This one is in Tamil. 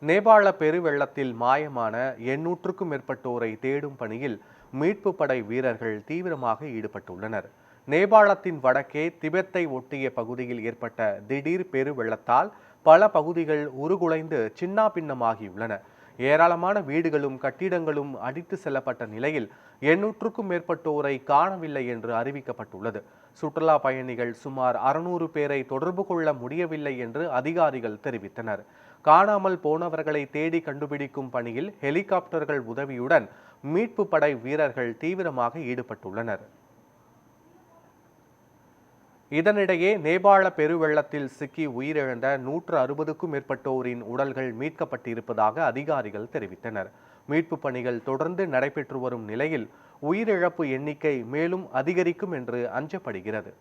நேபாள பெருவெள்ளத்தில் மாயமான 800க்கும் மேற்பட்டோரை தேடும் பணியில் மீட்பு படை வீரர்கள் தீவிரமாக ஈடுபட்டுள்ளனர். நேபாளத்தின் வடக்கே திபெத்தை ஒட்டிய பகுதியில் ஏற்பட்ட திடீர் பெருவெள்ளத்தால் பல பகுதிகள் உருகுலைந்து சின்னாபின்னமாகியுள்ளன. ஏராளமான வீடுகளும் கட்டிடங்களும் அடித்து செல்லப்பட்ட நிலையில் 800க்கும் மேற்பட்டோரை காணவில்லை என்று அறிவிக்கப்பட்டுள்ளது. சுற்றுலா பயணிகள் சுமார் 600 பேரை தொடர்பு கொள்ள முடியவில்லை என்று அதிகாரிகள் தெரிவித்தனர். காணாமல் போனவர்களை தேடி கண்டுபிடிக்கும் பணியில் ஹெலிகாப்டர்கள் உதவியுடன் மீட்பு படை வீரர்கள் தீவிரமாக ஈடுபட்டுள்ளனர். இதனிடையே நேபாள பெருவெள்ளத்தில் சிக்கி உயிரிழந்த 160க்கும் மேற்பட்டோரின் உடல்கள் மீட்கப்பட்டிருப்பதாக அதிகாரிகள் தெரிவித்தனர். மீட்பு பணிகள் தொடர்ந்து நடைபெற்று வரும் நிலையில் உயிரிழப்பு எண்ணிக்கை மேலும் அதிகரிக்கும் என்று அஞ்சப்படுகிறது.